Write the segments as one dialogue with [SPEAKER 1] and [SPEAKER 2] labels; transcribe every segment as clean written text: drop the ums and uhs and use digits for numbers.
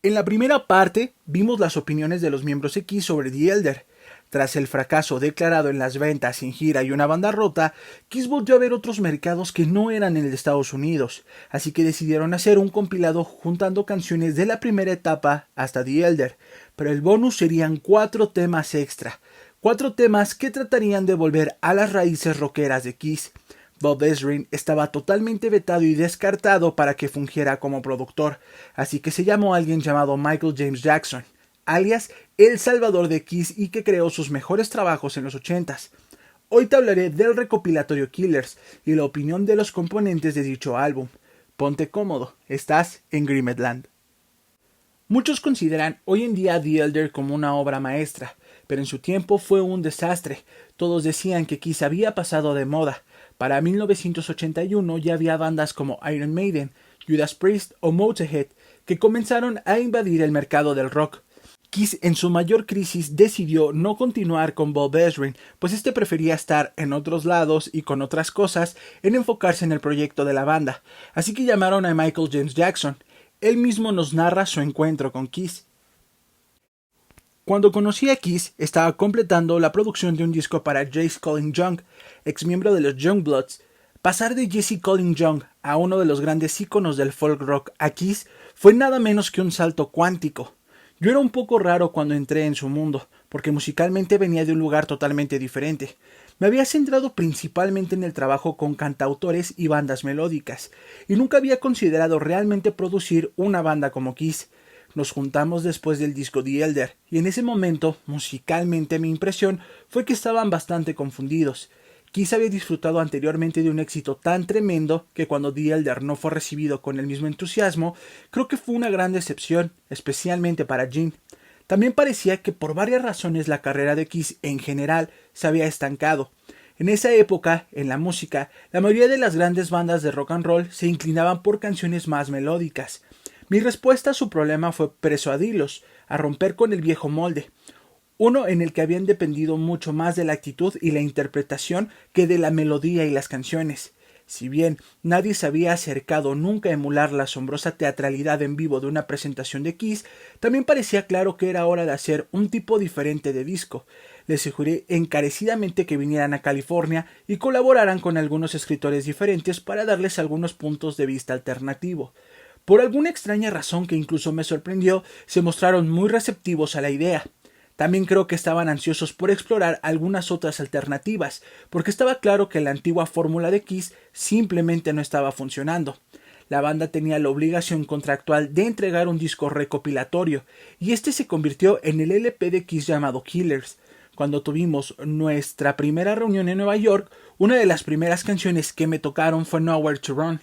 [SPEAKER 1] En la primera parte vimos las opiniones de los miembros X sobre The Elder. Tras el fracaso declarado en las ventas sin gira y una banda rota, Kiss volvió a ver otros mercados que no eran el de Estados Unidos, así que decidieron hacer un compilado juntando canciones de la primera etapa hasta The Elder, pero el bonus serían 4 temas extra, 4 temas que tratarían de volver a las raíces rockeras de Kiss. Bob Ezrin estaba totalmente vetado y descartado para que fungiera como productor, así que se llamó a alguien llamado Michael James Jackson, alias el salvador de Kiss y que creó sus mejores trabajos en los 80s. Hoy te hablaré del recopilatorio Killers y la opinión de los componentes de dicho álbum. Ponte cómodo, estás en Grimedland. Muchos consideran hoy en día The Elder como una obra maestra, pero en su tiempo fue un desastre. Todos decían que Kiss había pasado de moda. Para 1981 ya había bandas como Iron Maiden, Judas Priest o Motorhead que comenzaron a invadir el mercado del rock. Kiss en su mayor crisis decidió no continuar con Bob Ezrin, pues este prefería estar en otros lados y con otras cosas en enfocarse en el proyecto de la banda, así que llamaron a Michael James Jackson. Él mismo nos narra su encuentro con Kiss. Cuando conocí a Kiss, estaba completando la producción de un disco para Jesse Colin Young, ex miembro de los Youngbloods. Pasar de Jesse Colin Young a uno de los grandes íconos del folk rock a Kiss fue nada menos que un salto cuántico. Yo era un poco raro cuando entré en su mundo, porque musicalmente venía de un lugar totalmente diferente. Me había centrado principalmente en el trabajo con cantautores y bandas melódicas, y nunca había considerado realmente producir una banda como Kiss. Nos juntamos después del disco The Elder, y en ese momento, musicalmente mi impresión fue que estaban bastante confundidos. Kiss había disfrutado anteriormente de un éxito tan tremendo que cuando The Elder no fue recibido con el mismo entusiasmo, creo que fue una gran decepción, especialmente para Gene. También parecía que por varias razones la carrera de Kiss en general se había estancado. En esa época, en la música, la mayoría de las grandes bandas de rock and roll se inclinaban por canciones más melódicas. Mi respuesta a su problema fue persuadirlos a romper con el viejo molde, uno en el que habían dependido mucho más de la actitud y la interpretación que de la melodía y las canciones. Si bien nadie se había acercado nunca a emular la asombrosa teatralidad en vivo de una presentación de Kiss, también parecía claro que era hora de hacer un tipo diferente de disco. Les sugerí encarecidamente que vinieran a California y colaboraran con algunos escritores diferentes para darles algunos puntos de vista alternativos. Por alguna extraña razón que incluso me sorprendió, se mostraron muy receptivos a la idea. También creo que estaban ansiosos por explorar algunas otras alternativas, porque estaba claro que la antigua fórmula de Kiss simplemente no estaba funcionando. La banda tenía la obligación contractual de entregar un disco recopilatorio, y este se convirtió en el LP de Kiss llamado Killers. Cuando tuvimos nuestra primera reunión en Nueva York, una de las primeras canciones que me tocaron fue Nowhere to Run.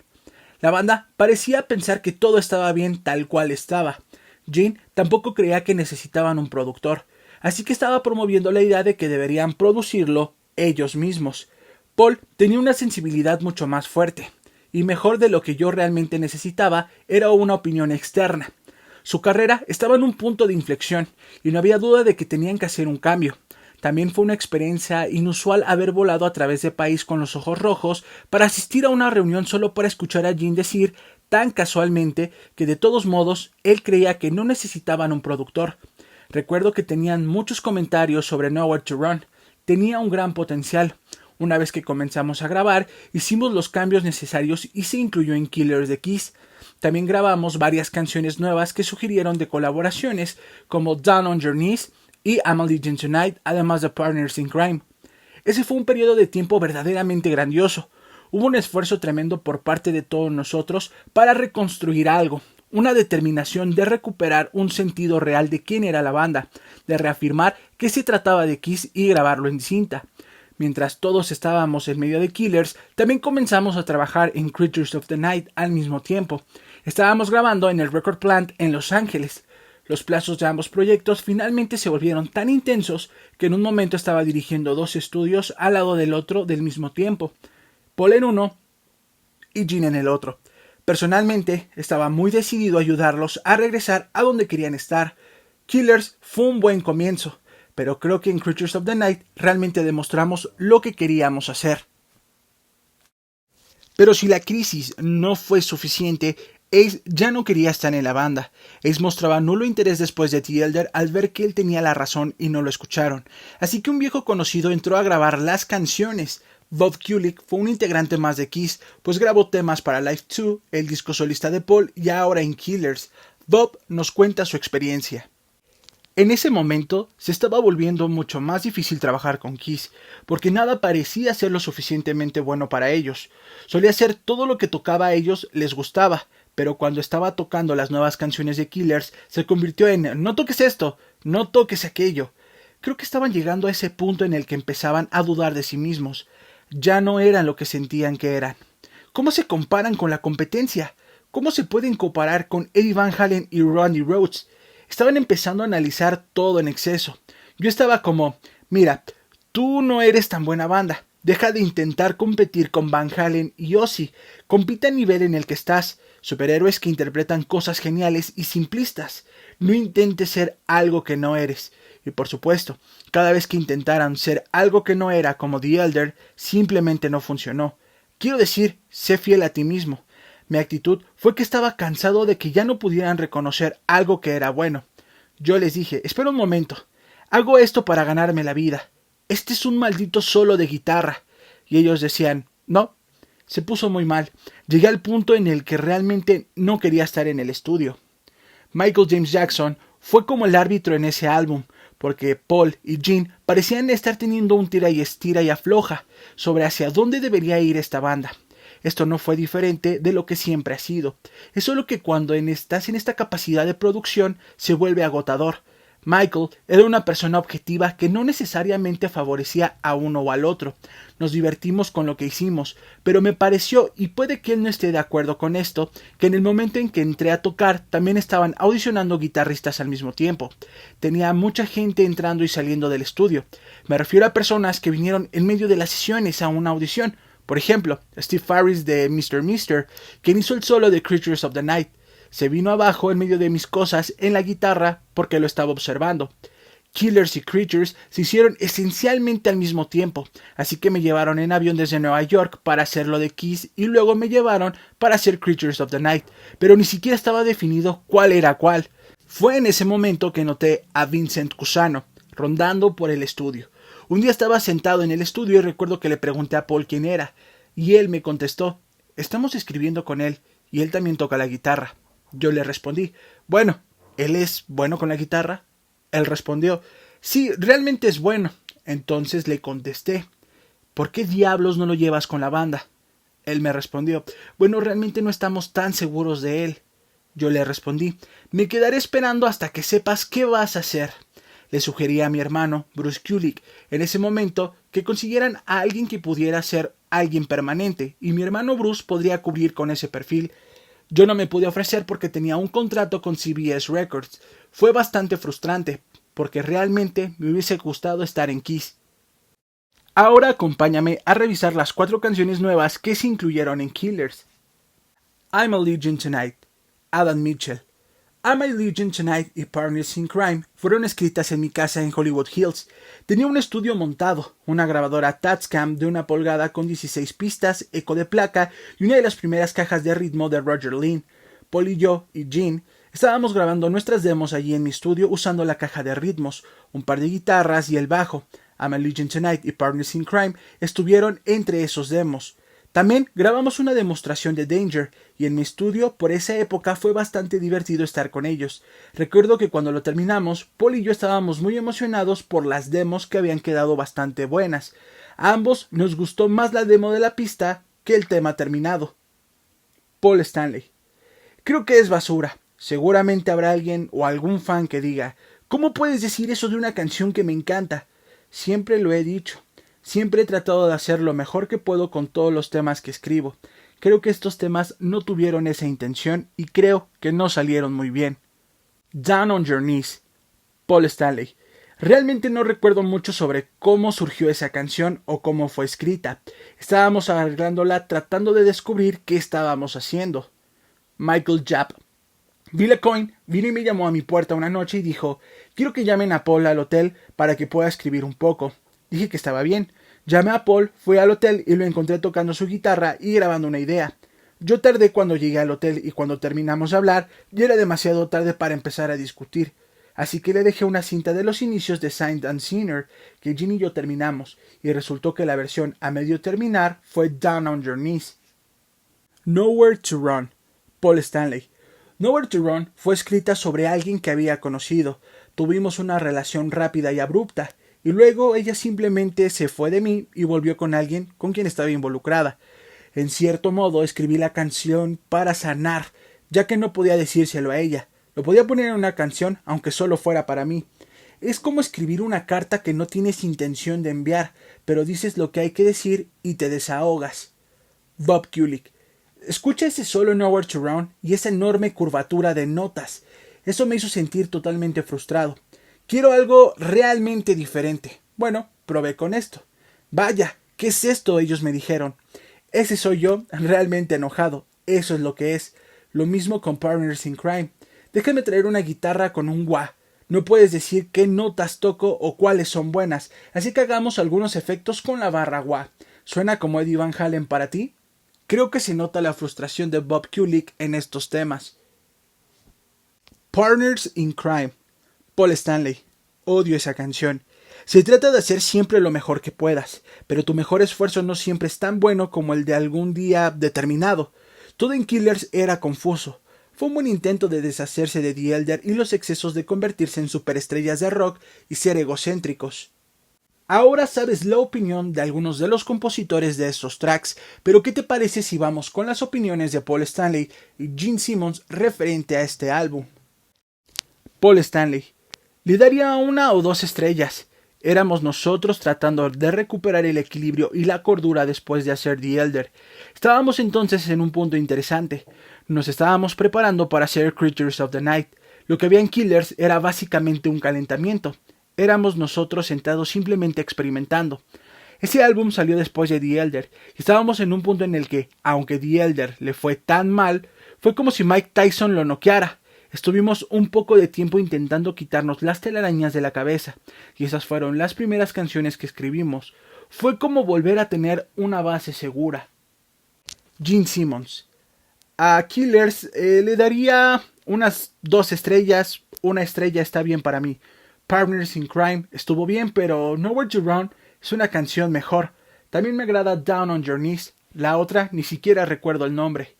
[SPEAKER 1] La banda parecía pensar que todo estaba bien tal cual estaba. Gene tampoco creía que necesitaban un productor, así que estaba promoviendo la idea de que deberían producirlo ellos mismos. Paul tenía una sensibilidad mucho más fuerte, y mejor de lo que yo realmente necesitaba era una opinión externa. Su carrera estaba en un punto de inflexión, y no había duda de que tenían que hacer un cambio. También fue una experiencia inusual haber volado a través de país con los ojos rojos para asistir a una reunión solo para escuchar a Gene decir tan casualmente que de todos modos él creía que no necesitaban un productor. Recuerdo que tenían muchos comentarios sobre Nowhere to Run. Tenía un gran potencial. Una vez que comenzamos a grabar, hicimos los cambios necesarios y se incluyó en Killers de Kiss. También grabamos varias canciones nuevas que sugirieron de colaboraciones, como Down on Your Knees y I'm Allegiant Tonight, además de Partners in Crime. Ese fue un periodo de tiempo verdaderamente grandioso. Hubo un esfuerzo tremendo por parte de todos nosotros para reconstruir algo, una determinación de recuperar un sentido real de quién era la banda, de reafirmar que se trataba de Kiss y grabarlo en cinta. Mientras todos estábamos en medio de Killers, también comenzamos a trabajar en Creatures of the Night al mismo tiempo. Estábamos grabando en el Record Plant en Los Ángeles. Los plazos de ambos proyectos finalmente se volvieron tan intensos que en un momento estaba dirigiendo 2 estudios al lado del otro del mismo tiempo. Paul en uno y Gene en el otro. Personalmente, estaba muy decidido a ayudarlos a regresar a donde querían estar. Killers fue un buen comienzo, pero creo que en Creatures of the Night realmente demostramos lo que queríamos hacer. Pero si la crisis no fue suficiente, Ace ya no quería estar en la banda. Ace mostraba nulo interés después de The Elder al ver que él tenía la razón y no lo escucharon. Así que un viejo conocido entró a grabar las canciones. Bob Kulick fue un integrante más de Kiss, pues grabó temas para Live 2, el disco solista de Paul y ahora en Killers. Bob nos cuenta su experiencia. En ese momento se estaba volviendo mucho más difícil trabajar con Kiss, porque nada parecía ser lo suficientemente bueno para ellos. Solía hacer todo lo que tocaba a ellos les gustaba, pero cuando estaba tocando las nuevas canciones de Killers se convirtió en no toques esto, no toques aquello. Creo que estaban llegando a ese punto en el que empezaban a dudar de sí mismos. Ya no eran lo que sentían que eran. ¿Cómo se comparan con la competencia? ¿Cómo se pueden comparar con Eddie Van Halen y Randy Rhoads? Estaban empezando a analizar todo en exceso. Yo estaba como, mira, tú no eres tan buena banda. Deja de intentar competir con Van Halen y Ozzy. Compite al nivel en el que estás. Superhéroes que interpretan cosas geniales y simplistas. No intentes ser algo que no eres. Y por supuesto, cada vez que intentaran ser algo que no era como The Elder, simplemente no funcionó. Quiero decir, sé fiel a ti mismo. Mi actitud fue que estaba cansado de que ya no pudieran reconocer algo que era bueno. Yo les dije, espera un momento, hago esto para ganarme la vida. Este es un maldito solo de guitarra. Y ellos decían, no. Se puso muy mal. Llegué al punto en el que realmente no quería estar en el estudio. Michael James Jackson fue como el árbitro en ese álbum, porque Paul y Gene parecían estar teniendo un tira y estira y afloja sobre hacia dónde debería ir esta banda. Esto no fue diferente de lo que siempre ha sido. Es solo que cuando estás en esta capacidad de producción se vuelve agotador. Michael era una persona objetiva que no necesariamente favorecía a uno o al otro. Nos divertimos con lo que hicimos, pero me pareció, y puede que él no esté de acuerdo con esto, que en el momento en que entré a tocar también estaban audicionando guitarristas al mismo tiempo. Tenía mucha gente entrando y saliendo del estudio. Me refiero a personas que vinieron en medio de las sesiones a una audición. Por ejemplo, Steve Farris de Mr. quien hizo el solo de Creatures of the Night. Se vino abajo en medio de mis cosas en la guitarra porque lo estaba observando. Killers y Creatures se hicieron esencialmente al mismo tiempo, así que me llevaron en avión desde Nueva York para hacer lo de Kiss y luego me llevaron para hacer Creatures of the Night, pero ni siquiera estaba definido cuál era cuál. Fue en ese momento que noté a Vincent Cusano, rondando por el estudio. Un día estaba sentado en el estudio y recuerdo que le pregunté a Paul quién era, y él me contestó, estamos escribiendo con él, y él también toca la guitarra. Yo le respondí, bueno, ¿él es bueno con la guitarra? Él respondió, sí, realmente es bueno. Entonces le contesté, ¿por qué diablos no lo llevas con la banda? Él me respondió, bueno, realmente no estamos tan seguros de él. Yo le respondí, me quedaré esperando hasta que sepas qué vas a hacer. Le sugerí a mi hermano, Bruce Kulick, en ese momento que consiguieran a alguien que pudiera ser alguien permanente, y mi hermano Bruce podría cubrir con ese perfil. Yo no me pude ofrecer porque tenía un contrato con CBS Records. Fue bastante frustrante, porque realmente me hubiese gustado estar en Kiss. Ahora acompáñame a revisar las 4 canciones nuevas que se incluyeron en Killers. I'm a Legion Tonight, Adam Mitchell. I'm a Legion Tonight y Partners in Crime fueron escritas en mi casa en Hollywood Hills. Tenía un estudio montado, una grabadora Tascam de 1 pulgada con 16 pistas, eco de placa y una de las primeras cajas de ritmo de Roger Lynn. Paul y yo y Gene estábamos grabando nuestras demos allí en mi estudio usando la caja de ritmos, un par de guitarras y el bajo. I'm a Legion Tonight y Partners in Crime estuvieron entre esos demos. También grabamos una demostración de Danger, y en mi estudio por esa época fue bastante divertido estar con ellos. Recuerdo que cuando lo terminamos, Paul y yo estábamos muy emocionados por las demos que habían quedado bastante buenas. A ambos nos gustó más la demo de la pista que el tema terminado. Paul Stanley. Creo que es basura. Seguramente habrá alguien o algún fan que diga, ¿cómo puedes decir eso de una canción que me encanta? Siempre lo he dicho. Siempre he tratado de hacer lo mejor que puedo con todos los temas que escribo. Creo que estos temas no tuvieron esa intención y creo que no salieron muy bien. Down on Your Knees, Paul Stanley. Realmente no recuerdo mucho sobre cómo surgió esa canción o cómo fue escrita. Estábamos arreglándola tratando de descubrir qué estábamos haciendo. Michael Japp. Bill Coyne vino y me llamó a mi puerta una noche y dijo, quiero que llamen a Paul al hotel para que pueda escribir un poco. Dije que estaba bien. Llamé a Paul, fui al hotel y lo encontré tocando su guitarra y grabando una idea. Yo tardé cuando llegué al hotel y cuando terminamos de hablar ya era demasiado tarde para empezar a discutir. Así que le dejé una cinta de los inicios de Signed and Sinner que Jean y yo terminamos, y resultó que la versión a medio terminar fue Down on Your Knees. Nowhere to Run, Paul Stanley. Nowhere to Run fue escrita sobre alguien que había conocido. Tuvimos una relación rápida y abrupta, y luego ella simplemente se fue de mí y volvió con alguien con quien estaba involucrada. En cierto modo escribí la canción para sanar, ya que no podía decírselo a ella. Lo podía poner en una canción, aunque solo fuera para mí. Es como escribir una carta que no tienes intención de enviar, pero dices lo que hay que decir y te desahogas. Bob Kulick. Escucha ese solo Nowhere to Run y esa enorme curvatura de notas. Eso me hizo sentir totalmente frustrado. Quiero algo realmente diferente. Bueno, probé con esto. Vaya, ¿qué es esto? Ellos me dijeron. Ese soy yo, realmente enojado. Eso es lo que es. Lo mismo con Partners in Crime. Déjame traer una guitarra con un wah. No puedes decir qué notas toco o cuáles son buenas, así que hagamos algunos efectos con la barra wah. ¿Suena como Eddie Van Halen para ti? Creo que se nota la frustración de Bob Kulick en estos temas. Partners in Crime, Paul Stanley. Odio esa canción. Se trata de hacer siempre lo mejor que puedas, pero tu mejor esfuerzo no siempre es tan bueno como el de algún día determinado. Todo en Killers era confuso. Fue un buen intento de deshacerse de The Elder y los excesos de convertirse en superestrellas de rock y ser egocéntricos. Ahora sabes la opinión de algunos de los compositores de estos tracks, pero ¿qué te parece si vamos con las opiniones de Paul Stanley y Gene Simmons referente a este álbum? Paul Stanley. Le daría 1 o 2 estrellas. Éramos nosotros tratando de recuperar el equilibrio y la cordura después de hacer The Elder. Estábamos entonces en un punto interesante. Nos estábamos preparando para hacer Creatures of the Night. Lo que había en Killers era básicamente un calentamiento. Éramos nosotros sentados simplemente experimentando. Ese álbum salió después de The Elder, y estábamos en un punto en el que, aunque The Elder le fue tan mal, fue como si Mike Tyson lo noqueara. Estuvimos un poco de tiempo intentando quitarnos las telarañas de la cabeza, y esas fueron las primeras canciones que escribimos. Fue como volver a tener una base segura. Gene Simmons. A Killers le daría unas 2 estrellas, 1 estrella está bien para mí. Partners in Crime estuvo bien, pero Nowhere to Run es una canción mejor. También me agrada Down on Your Knees, la otra ni siquiera recuerdo el nombre.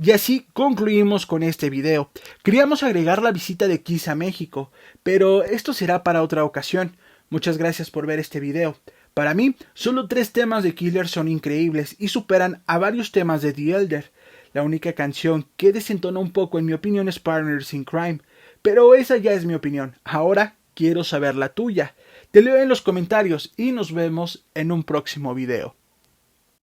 [SPEAKER 1] Y así concluimos con este video. Queríamos agregar la visita de Kiss a México, pero esto será para otra ocasión. Muchas gracias por ver este video. Para mí, solo 3 temas de Killers son increíbles y superan a varios temas de The Elder. La única canción que desentona un poco en mi opinión es Partners in Crime, pero esa ya es mi opinión. Ahora quiero saber la tuya. Te leo en los comentarios y nos vemos en un próximo video.